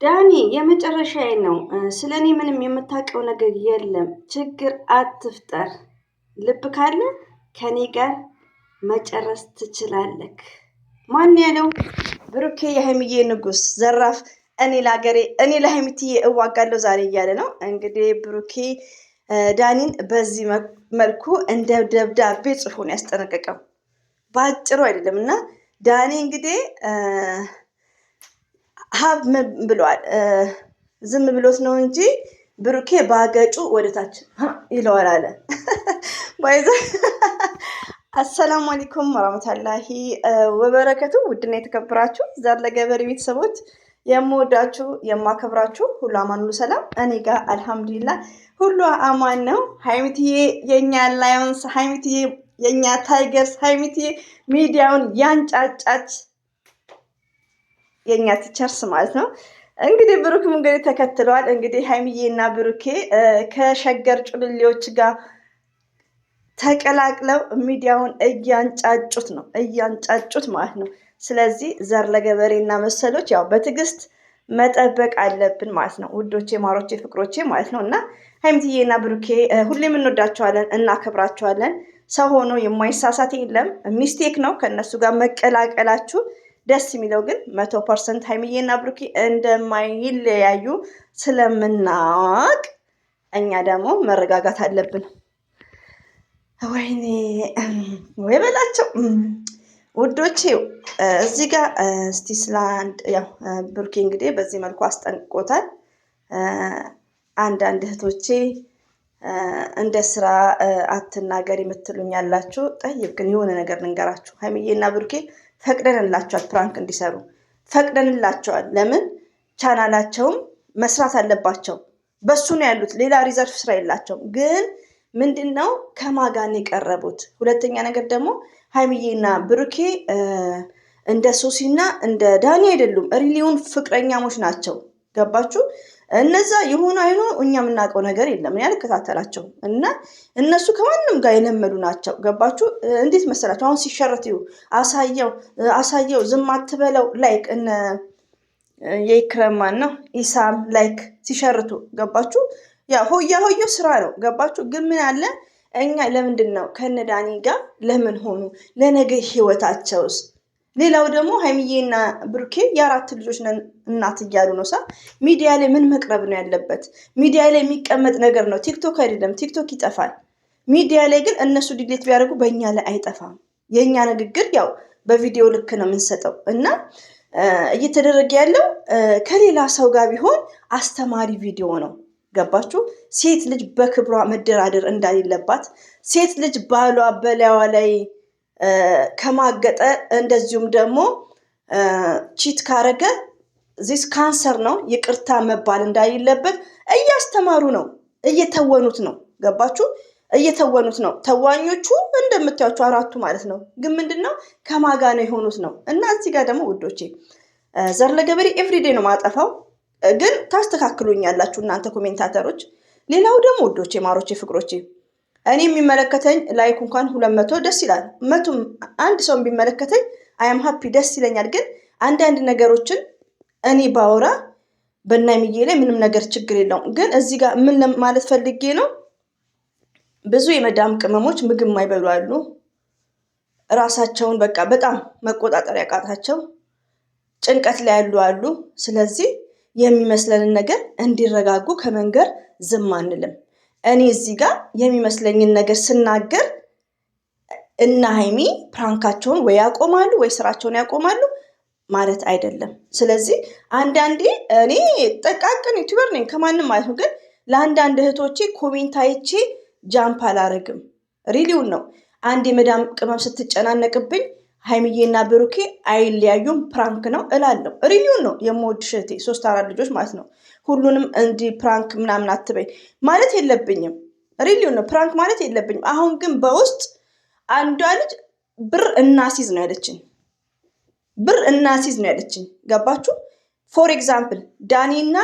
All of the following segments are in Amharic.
ዳኒ የመጨረሻዬ ነው። ስለኔ ምንም የምታውቀው ነገር የለም። ችግር አትፍጠር። ልብ ካለ ከኔ ጋር መጨረስ ትችላለህ። ማን ያለው? ብሩኬ የሀይሚዬ ንጉስ ዘራፍ። እኔ ለሀገሬ እኔ ለሀይሚትዬ እዋጋለሁ ዛሬ እያለ ነው እንግዲህ ብሩኬ ዳኒን በዚህ መልኩ እንደ ደብዳቤ ጽፎን ያስጠነቀቀው በአጭሩ አይደለም። እና ዳኒ እንግዲህ ሀብ ምን ብሏል? ዝም ብሎት ነው እንጂ ብሩኬ ባገጩ ወደታች ይለዋል አለ። ባይዘ አሰላሙ አለይኩም ወራህመቱላሂ ወበረከቱ። ውድና የተከበራችሁ ዛር ለገበሬ ቤተሰቦች የምወዳችሁ የማከብራችሁ ሁሉ አማን ሁሉ ሰላም፣ እኔ ጋር አልሐምዱሊላህ ሁሉ አማን ነው። ሀይሚትዬ የኛ ላዮንስ፣ ሀይሚትዬ የኛ ታይገርስ፣ ሀይሚትዬ ሚዲያውን ያንጫጫች የኛ ቲቸርስ ማለት ነው። እንግዲህ ብሩክም እንግዲህ ተከትለዋል። እንግዲህ ሀይሚዬና ብሩኬ ከሸገር ጩልሌዎች ጋር ተቀላቅለው ሚዲያውን እያንጫጩት ነው፣ እያንጫጩት ማለት ነው። ስለዚህ ዘር ለገበሬ እና መሰሎች ያው በትዕግስት መጠበቅ አለብን ማለት ነው። ውዶቼ፣ ማሮቼ፣ ፍቅሮቼ ማለት ነው። እና ሀይሚትዬና ብሩኬ ሁሌም እንወዳቸዋለን፣ እናከብራቸዋለን። ሰው ሆኖ የማይሳሳት የለም። ሚስቴክ ነው ከእነሱ ጋር መቀላቀላችሁ። ደስ የሚለው ግን 100% ሀይሚዬና ብሩኬ እንደማይለያዩ ስለምናውቅ እኛ ደግሞ መረጋጋት አለብን። ወይኔ ወይ በላቸው ውዶቼ። እዚህ ጋር እስቲ ስለ ያው ብሩኬ እንግዲህ በዚህ መልኩ አስጠንቅቆታል። አንዳንድ እህቶቼ እንደ ስራ አትናገር የምትሉኝ ያላችሁ፣ ጠይብ ግን የሆነ ነገር ልንገራችሁ። ሀይሚዬና ብሩኬ ፈቅደንላቸዋል፣ ፕራንክ እንዲሰሩ ፈቅደንላቸዋል። ለምን? ቻናላቸውም መስራት አለባቸው። በሱ ነው ያሉት፣ ሌላ ሪዘርቭ ስራ የላቸውም። ግን ምንድን ነው ከማጋን የቀረቡት? ሁለተኛ ነገር ደግሞ ሀይሚዬና ብሩኬ እንደ ሶሲና እንደ ዳኒ አይደሉም። ሪሊውን ፍቅረኛሞች ናቸው። ገባችሁ? እነዛ የሆኑ አይኑ እኛ የምናውቀው ነገር የለም። እኔ አልከታተላቸውም እና እነሱ ከማንም ጋር የለመዱ ናቸው። ገባችሁ? እንዴት መሰላቸው? አሁን ሲሸረት አሳየው ዝም አትበለው ላይክ እነ የኢክረማን ነው ኢሳም ላይክ ሲሸርቱ ገባችሁ? ያ ሆያ ሆየው ስራ ነው። ገባችሁ? ግን ምን አለ እኛ ለምንድን ነው ከነ ዳኒ ጋር ለምን ሆኑ? ለነገ ህይወታቸውስ? ሌላው ደግሞ ሀይሚዬና ብሩኬ የአራት ልጆች እናት እያሉ ነው። ሚዲያ ላይ ምን መቅረብ ነው ያለበት? ሚዲያ ላይ የሚቀመጥ ነገር ነው። ቲክቶክ አይደለም። ቲክቶክ ይጠፋል። ሚዲያ ላይ ግን እነሱ ዲሌት ቢያደርጉ በእኛ ላይ አይጠፋም። የእኛ ንግግር ያው በቪዲዮ ልክ ነው የምንሰጠው እና እየተደረገ ያለው ከሌላ ሰው ጋር ቢሆን አስተማሪ ቪዲዮ ነው። ገባችሁ? ሴት ልጅ በክብሯ መደራደር እንዳሌለባት፣ ሴት ልጅ ባሏ በላዋ ላይ ከማገጠ እንደዚሁም ደግሞ ቺት ካረገ ዚስ ካንሰር ነው ይቅርታ መባል እንዳይለበት እያስተማሩ ነው። እየተወኑት ነው። ገባችሁ? እየተወኑት ነው። ተዋኞቹ እንደምታዩቸው አራቱ ማለት ነው። ግን ምንድነው ከማጋ ነው የሆኑት ነው። እና እዚህ ጋር ደግሞ ውዶቼ ዘር ለገበሬ ኤቭሪዴ ነው ማጠፋው፣ ግን ታስተካክሉኛላችሁ እናንተ ኮሜንታተሮች። ሌላው ደግሞ ውዶቼ፣ ማሮቼ፣ ፍቅሮቼ እኔ የሚመለከተኝ ላይክ እንኳን 200 ደስ ይላል። መቶም አንድ ሰው ቢመለከተኝ አያም ሀፒ ደስ ይለኛል። ግን አንዳንድ ነገሮችን እኔ ባወራ በናይምዬ ላይ ምንም ነገር ችግር የለውም። ግን እዚህ ጋር ምን ማለት ፈልጌ ነው፣ ብዙ የመዳም ቅመሞች ምግብ ማይበሉ አሉ። ራሳቸውን በቃ በጣም መቆጣጠር ያቃታቸው ጭንቀት ላይ ያሉ አሉ። ስለዚህ የሚመስለንን ነገር እንዲረጋጉ ከመንገር ዝም አንልም። እኔ እዚህ ጋር የሚመስለኝን ነገር ስናገር እና ሀይሚ ፕራንካቸውን ወይ ያቆማሉ ወይ ስራቸውን ያቆማሉ ማለት አይደለም። ስለዚህ አንዳንዴ እኔ ጠቃቅን ዩቲዩበር ነኝ ከማንም ማለት ነው። ግን ለአንዳንድ እህቶቼ ኮሜንት አይቼ ጃምፕ አላረግም። ሪሊውን ነው። አንድ የመዳም ቅመም ስትጨናነቅብኝ ሀይሚዬና ብሩኬ አይለያዩም ፕራንክ ነው እላለሁ። ሪሊውን ነው የምወድሽ እህቴ፣ 3-4 ልጆች ማለት ነው። ሁሉንም እንዲህ ፕራንክ ምናምን አትበይ ማለት የለብኝም። ሪሊውን ነው ፕራንክ ማለት የለብኝም። አሁን ግን በውስጥ አንዷ ልጅ ብር እናሲዝ ነው ያለችኝ። ብር እናሲዝ ነው ያለችኝ። ገባችሁ? ፎር ኤግዛምፕል ዳኒና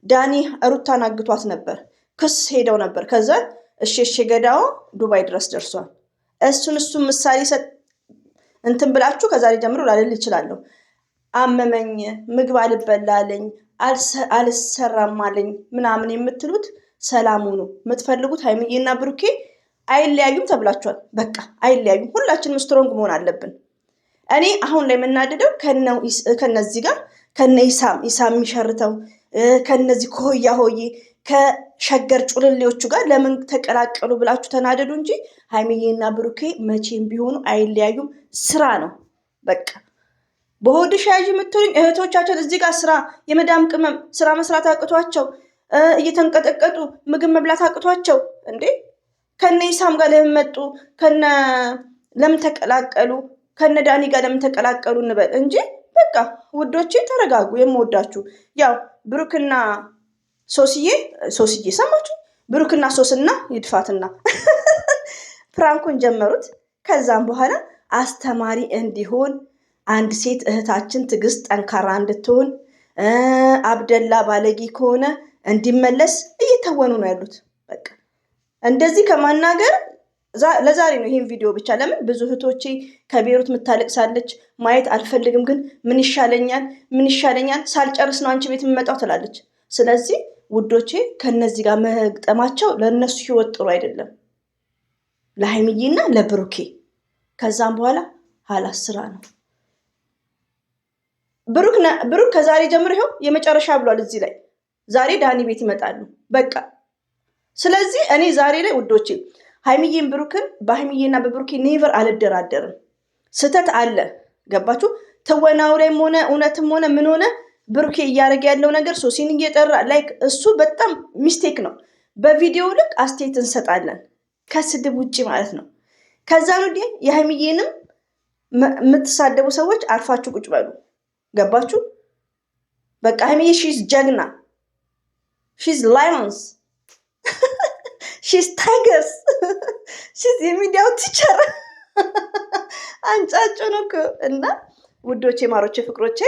ዳኒ ሩታን አግቷት ነበር። ክስ ሄደው ነበር። ከዛ እሺ ገዳው ዱባይ ድረስ ደርሷል። እሱን ምሳሌ እንትን ብላችሁ ከዛሬ ጀምሮ ላልል ይችላለሁ። አመመኝ፣ ምግብ አልበላለኝ፣ አልሰራም አለኝ ምናምን የምትሉት ሰላም ሁኑ። የምትፈልጉት ሀይሚዬና ብሩኬ አይለያዩም ተብላችኋል። በቃ አይለያዩም። ሁላችንም ስትሮንግ መሆን አለብን። እኔ አሁን ላይ የምናደደው ከነዚህ ጋር ከነ ኢሳም የሚሸርተው ከነዚህ ከሆያ ሆዬ ከሸገር ጩልሌዎቹ ጋር ለምን ተቀላቀሉ ብላችሁ ተናደዱ እንጂ ሀይሚዬና ብሩኬ መቼም ቢሆኑ አይለያዩም። ስራ ነው በቃ። በሆድሽ ያዥ የምትሉኝ እህቶቻችን እዚህ ጋር ስራ የመዳም ቅመም ስራ መስራት አቅቷቸው እየተንቀጠቀጡ ምግብ መብላት አቅቷቸው እንዴ ከነ ኢሳም ጋር ለምን መጡ? ለምን ተቀላቀሉ? ከነ ዳኒ ጋር ለምን ተቀላቀሉ እንበል እንጂ በቃ ውዶቼ ተረጋጉ። የምወዳችሁ ያው ብሩክና ሶስዬ ሰማችሁ? ብሩክና ሶስና ይድፋትና ፍራንኩን ጀመሩት። ከዛም በኋላ አስተማሪ እንዲሆን አንድ ሴት እህታችን ትዕግስት ጠንካራ እንድትሆን አብደላ ባለጌ ከሆነ እንዲመለስ እየተወኑ ነው ያሉት። በቃ እንደዚህ ከማናገር ለዛሬ ነው ይህን ቪዲዮ ብቻ። ለምን ብዙ እህቶቼ ከቤሩት የምታለቅሳለች ማየት አልፈልግም፣ ግን ምን ይሻለኛል ሳልጨርስ ነው አንቺ ቤት የምመጣው ትላለች። ስለዚህ ውዶቼ ከነዚህ ጋር መግጠማቸው ለእነሱ ህይወት ጥሩ አይደለም፣ ለሀይሚዬና ለብሩኬ። ከዛም በኋላ ሀላስ ስራ ነው። ብሩክ ከዛሬ ጀምሮ ይኸው የመጨረሻ ብሏል። እዚህ ላይ ዛሬ ዳኒ ቤት ይመጣሉ በቃ። ስለዚህ እኔ ዛሬ ላይ ውዶቼ ሀይሚዬን ብሩክን በሀይሚዬና በብሩኬ ኔቨር አልደራደርም። ስተት አለ ገባችሁ? ትወናው ላይም ሆነ እውነትም ሆነ ምን ሆነ ብሩኬ እያደረገ ያለው ነገር ሶሲን እየጠራ ላይክ እሱ በጣም ሚስቴክ ነው። በቪዲዮ ልክ አስተያየት እንሰጣለን ከስድብ ውጭ ማለት ነው። ከዛ ነው የሀይሚዬንም የምትሳደቡ ሰዎች አርፋችሁ ቁጭ በሉ። ገባችሁ? በቃ ሀይሚዬ ሺዝ ጀግና፣ ሺዝ ላይንስ፣ ሺዝ ታይገርስ፣ ሺዝ የሚዲያው ቲቸር አንጫጩን እኮ። እና ውዶቼ ማሮቼ ፍቅሮቼ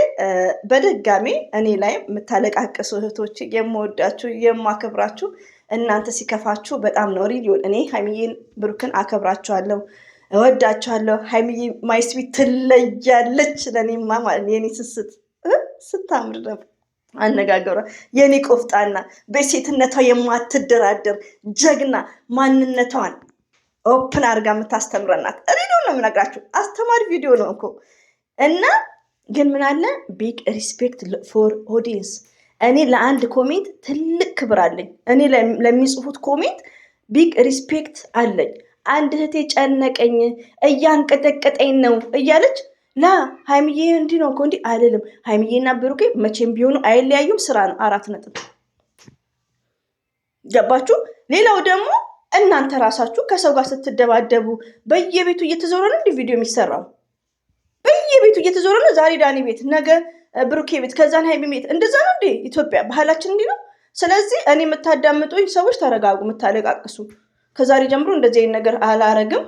በድጋሜ እኔ ላይ የምታለቃቅሱ እህቶቼ የምወዳችሁ የማከብራችሁ፣ እናንተ ሲከፋችሁ በጣም ነው ሪሊዮን። እኔ ሀይሚዬን ብሩክን አከብራችኋለሁ፣ እወዳችኋለሁ። ሀይሚዬ ማይስዊት ትለያለች። ለእኔማ ማለት የኔ ስታምር ነበር አነጋገሯ፣ የኔ ቆፍጣና፣ በሴትነቷ የማትደራደር ጀግና፣ ማንነቷን ኦፕን አድርጋ የምታስተምረናት ሬዲዮ ነው የምነግራችሁ። አስተማሪ ቪዲዮ ነው እኮ። እና ግን ምን አለ ቢግ ሪስፔክት ፎር ኦዲየንስ። እኔ ለአንድ ኮሜንት ትልቅ ክብር አለኝ። እኔ ለሚጽፉት ኮሜንት ቢግ ሪስፔክት አለኝ። አንድ እህቴ ጨነቀኝ እያንቀጠቀጠኝ ነው እያለች ሀይሚዬ እንዲህ ነው እኮ እንዲህ አይደለም። ሀይሚዬና ብሩኬ መቼም ቢሆኑ አይለያዩም። ስራ ነው። 4 ነጥብ። ገባችሁ? ሌላው ደግሞ እናንተ ራሳችሁ ከሰው ጋር ስትደባደቡ በየቤቱ እየተዞረ ነው እንዲህ ቪዲዮ የሚሰራው። በየቤቱ እየተዞረ ነው። ዛሬ ዳኒ ቤት፣ ነገ ብሩኬ ቤት፣ ከዛን ሀይሚ ቤት። እንደዛ ነው እንዴ? ኢትዮጵያ ባህላችን እንዲህ ነው። ስለዚህ እኔ የምታዳምጡኝ ሰዎች ተረጋጉ። የምታለቃቅሱ ከዛሬ ጀምሮ እንደዚህ አይነት ነገር አላረግም።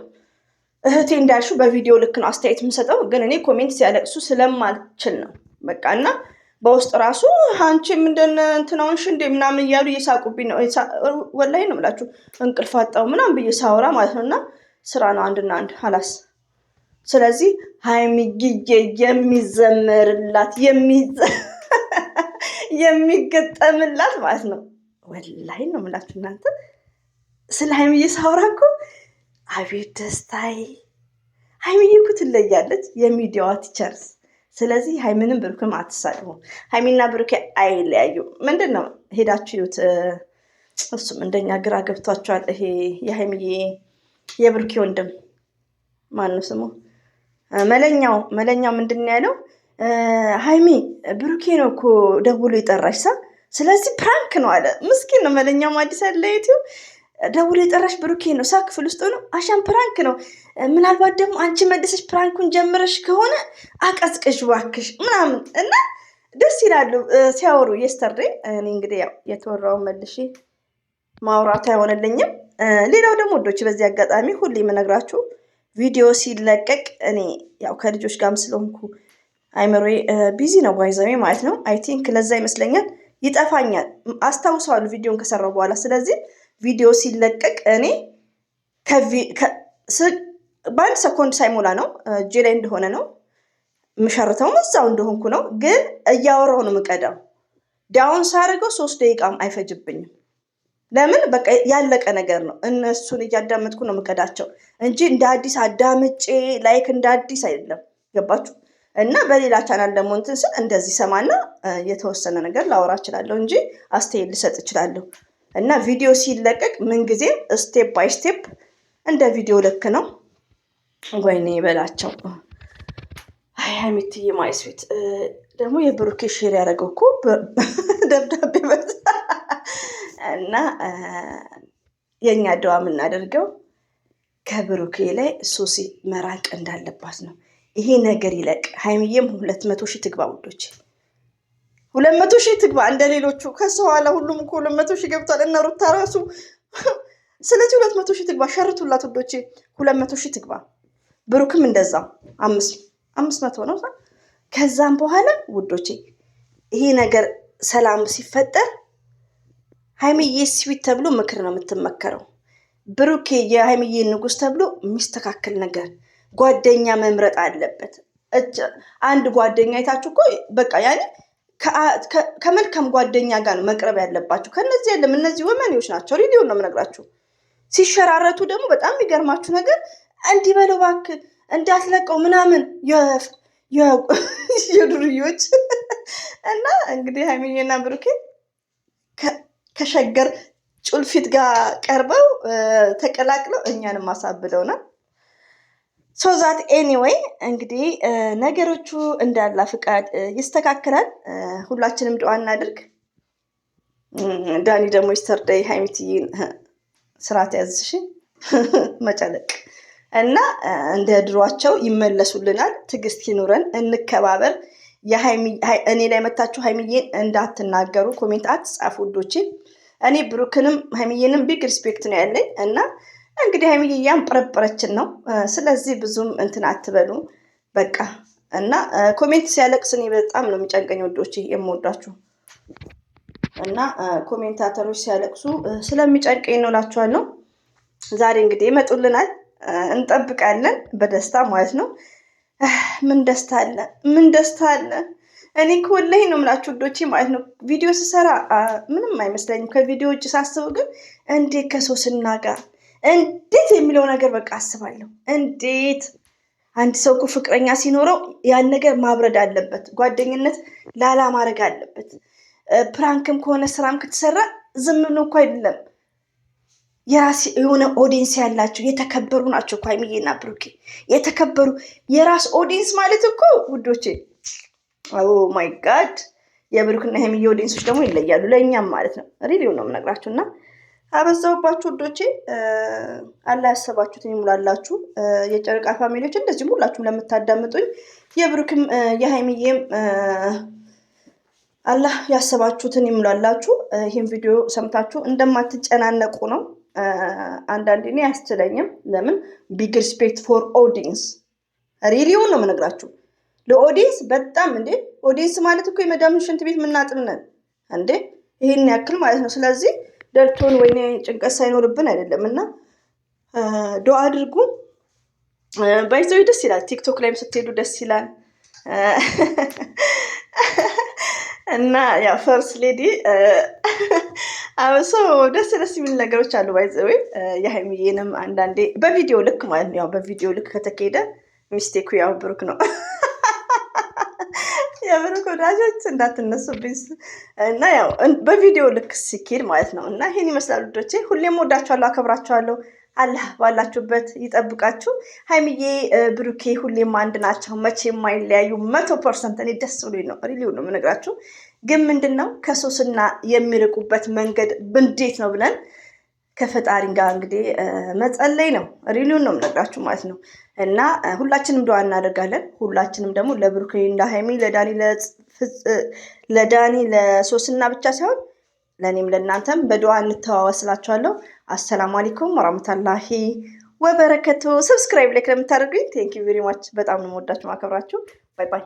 እህቴ እንዳልሽው በቪዲዮ ልክ ነው አስተያየት የምሰጠው፣ ግን እኔ ኮሜንት ሲያለቅሱ ስለማልችል ነው በቃ። እና በውስጥ ራሱ አንቺም እንደነ እንትናውንሽ እንደ ምናምን እያሉ እየሳቁብኝ ነው። ወላሂ ነው የምላችሁ እንቅልፍ አጣሁ ምናምን ብዬ ሳወራ ማለት ነው። እና ስራ ነው አንድና አንድ ሀላስ። ስለዚህ ሀይሚዬ የሚዘመርላት የሚገጠምላት ማለት ነው። ወላሂ ነው የምላችሁ እናንተ ስለ ሀይሚዬ ሳወራ እኮ አቤት ደስታዬ። ሀይሚዬ እኮ ትለያለች፣ የሚዲያዋ ቲቸርስ። ስለዚህ ሀይሚንም ብሩክም አትሳድቡ። ሀይሚና ብሩኬ አይለያዩ። ምንድን ነው ሄዳችሁ ይዩት። እሱም እንደኛ ግራ ገብቷቸዋል። ይሄ የሀይሚዬ የብሩኬ ወንድም ማነው ስሙ? መለኛው ምንድን ነው ያለው? ሀይሚ ብሩኬ ነው እኮ ደውሎ የጠራሽ ሳ፣ ስለዚህ ፕራንክ ነው አለ። ምስኪን ነው መለኛው። አዲስ ያለ ዩቲዩብ ደውሎ የጠራሽ ብሩኬ ነው ሳ፣ ክፍል ውስጥ ነው አሻም ፕራንክ ነው። ምናልባት ደግሞ አንቺ መልሰሽ ፕራንኩን ጀምረሽ ከሆነ አቀዝቅሽ ባክሽ ምናምን። እና ደስ ይላሉ ሲያወሩ የስተርዴ። እኔ እንግዲህ ያው የተወራውን መልሼ ማውራት አይሆንልኝም። ሌላው ደግሞ ወዶች በዚህ አጋጣሚ ሁሌ የምነግራችሁ ቪዲዮ ሲለቀቅ እኔ ያው ከልጆች ጋርም ስለሆንኩ አይምሮዬ ቢዚ ነው ባይዘሜ ማለት ነው። አይ ቲንክ ለዛ ይመስለኛል ይጠፋኛል። አስታውሰዋለሁ ቪዲዮን ከሰራው በኋላ። ስለዚህ ቪዲዮ ሲለቀቅ እኔ በአንድ ሰኮንድ ሳይሞላ ነው እጄ ላይ እንደሆነ ነው ምሸርተው እዛው እንደሆንኩ ነው፣ ግን እያወራሁ ነው የምቀዳው። ዳውን ሳደርገው 3 ደቂቃም አይፈጅብኝም። ለምን በቃ ያለቀ ነገር ነው። እነሱን እያዳመጥኩ ነው የምቀዳቸው እንጂ እንደ አዲስ አዳምጬ ላይክ እንደ አዲስ አይደለም። ገባችሁ? እና በሌላ ቻናል ደግሞ እንትን ስል እንደዚህ ሰማና የተወሰነ ነገር ላወራ እችላለሁ እንጂ አስተያየት ልሰጥ እችላለሁ። እና ቪዲዮ ሲለቀቅ ምንጊዜም ስቴፕ ባይ ስቴፕ እንደ ቪዲዮ ልክ ነው። ወይኔ በላቸው። አይ ሀይሚትዬ ማይስዊት ደግሞ የብሩኬ ሼር ያደረገው እኮ ደብዳቤ እና የእኛ ደዋ የምናደርገው ከብሩኬ ላይ ሶሲ መራቅ እንዳለባት ነው። ይሄ ነገር ይለቅ። ሀይሚዬም 200 ሺህ ትግባ ውዶች፣ 200 ሺህ ትግባ እንደ ሌሎቹ። ከሱ ኋላ ሁሉም እኮ 200 ሺህ ገብቷል። እና ሩታ ራሱ ስለዚህ 200 ሺህ ትግባ። ሸርቱላት ውዶቼ፣ 200 ሺህ ትግባ። ብሩክም እንደዛው 500 ነው። ከዛም በኋላ ውዶቼ ይሄ ነገር ሰላም ሲፈጠር ሀይሚዬ ስዊት ተብሎ ምክር ነው የምትመከረው። ብሩኬ የሀይሚዬ ንጉስ ተብሎ የሚስተካከል ነገር ጓደኛ መምረጥ አለበት። አንድ ጓደኛ አይታችሁ እኮ በቃ ያኔ ከመልካም ጓደኛ ጋር ነው መቅረብ ያለባችሁ። ከነዚህ የለም፣ እነዚህ ወመኔዎች ናቸው። ሪዲዮን ነው የምነግራችሁ። ሲሸራረቱ ደግሞ በጣም የሚገርማችሁ ነገር እንዲህ በለው እባክህ እንዳትለቀው ምናምን የዱርዮች እና እንግዲህ ሀይሚዬና ብሩኬ ከሸገር ጩልፊት ጋር ቀርበው ተቀላቅለው እኛንም አሳብደውናል። ሶዛት ኤኒዌይ እንግዲህ ነገሮቹ እንዳላ ፍቃድ ይስተካከላል። ሁላችንም ዱዓ እናድርግ። ዳኒ ደግሞ ይስተርዳይ ሀይሚትዬን ስርዓት ያዝሽ መጨለቅ እና እንደ ድሯቸው ይመለሱልናል። ትዕግስት ይኑረን፣ እንከባበር። እኔ ላይ መታችሁ ሀይሚዬን እንዳትናገሩ፣ ኮሜንት አትጻፉ ውዶቼ። እኔ ብሩክንም ሀይሚዬንም ቢግ ሪስፔክት ነው ያለኝ እና እንግዲህ ሀይሚዬ ያንጠረጠረችን ነው። ስለዚህ ብዙም እንትን አትበሉ በቃ። እና ኮሜንት ሲያለቅስ እኔ በጣም ነው የሚጨንቀኝ ውዶቼ፣ የምወዳችሁ እና ኮሜንታተሮች ሲያለቅሱ ስለሚጨንቀኝ ነው እላችኋለሁ። ዛሬ እንግዲህ ይመጡልናል፣ እንጠብቃለን በደስታ ማለት ነው። ምን ደስታ አለ፣ ምን ደስታ አለ። እኔ ወላሂ ነው የምላችሁ ውዶቼ ማለት ነው። ቪዲዮ ስሰራ ምንም አይመስለኝም፣ ከቪዲዮ ውጭ ሳስበው ግን እንዴት ከሶስና ጋር እንዴት የሚለው ነገር በቃ አስባለሁ። እንዴት አንድ ሰው እኮ ፍቅረኛ ሲኖረው ያን ነገር ማብረድ አለበት፣ ጓደኝነት ላላ ማድረግ አለበት። ፕራንክም ከሆነ ስራም ከተሰራ ዝም ብሎ እኮ አይደለም። የራስ የሆነ ኦዲየንስ ያላቸው የተከበሩ ናቸው እኮ ሀይሚዬና ብሩኬ፣ የተከበሩ የራስ ኦዲየንስ ማለት እኮ ውዶቼ። ኦ ማይ ጋድ፣ የብሩክና ሀይሚዬ ኦዲየንሶች ደግሞ ይለያሉ፣ ለእኛም ማለት ነው። ሪዲዮ ነው የምነግራችሁ እና አበዛውባችሁ ውዶቼ። አላህ ያሰባችሁትን ይሙላላችሁ። የጨረቃ ፋሚሊዎች እንደዚህም ሁላችሁም ለምታዳምጡኝ የብሩክም የሀይሚዬም አላህ ያሰባችሁትን ይሙላላችሁ። ይህን ቪዲዮ ሰምታችሁ እንደማትጨናነቁ ነው። አንዳንዴ እኔ አያስችለኝም። ለምን ቢግ ሪስፔክት ፎር ኦዲየንስ፣ ሪሊውን ነው የምነግራችሁ። ለኦዲየንስ በጣም እንዴ፣ ኦዲየንስ ማለት እኮ የመዳምን ሽንት ቤት የምናጥብነን እንዴ፣ ይህን ያክል ማለት ነው። ስለዚህ ደልቶን ወይኔ ጭንቀት ሳይኖርብን አይደለም። እና ዱዓ አድርጉ። ባይዘው ደስ ይላል። ቲክቶክ ላይም ስትሄዱ ደስ ይላል። እና ያው ፈርስ ሌዲ አብሶ ደስ የሚል ነገሮች አሉ። ባይዘው የሀይሚዬንም አንዳንዴ በቪዲዮ ልክ ማለት ነው። ያው በቪዲዮ ልክ ከተካሄደ ሚስቴኩ ያው ብሩክ ነው። የብሩክ ወዳጆች እንዳትነሱብኝ እና ያው በቪዲዮ ልክ ሲኬድ ማለት ነው። እና ይሄን ይመስላል ውዶቼ። ሁሌም ወዳችኋለሁ፣ አከብራችኋለሁ። አላህ ባላችሁበት ይጠብቃችሁ። ሀይሚዬ ብሩኬ ሁሌም አንድ ናቸው፣ መቼ የማይለያዩ 100%። እኔ ደስ ብሎኝ ነው ሪሊው ነው የምነግራችሁ። ግን ምንድነው ከሶስና የሚርቁበት መንገድ እንዴት ነው ብለን ከፈጣሪ ጋር እንግዲህ መጸለይ ነው። ሪሊውን ነው የምነግራችሁ ማለት ነው። እና ሁላችንም ዱዓ እናደርጋለን። ሁላችንም ደግሞ ለብሩኬ እና ሀይሚ ለዳኒ ለሶስና ብቻ ሳይሆን ለእኔም ለእናንተም በዱዓ እንተዋወስላችኋለሁ። አሰላሙ አለይኩም ወራህመቱላሂ ወበረከቱ። ሰብስክራይብ ላይክ ለምታደርጉኝ ቴንክ ዩ ቬሪ ማች። በጣም ነው የምወዳችሁ ማከብራችሁ። ባይ ባይ።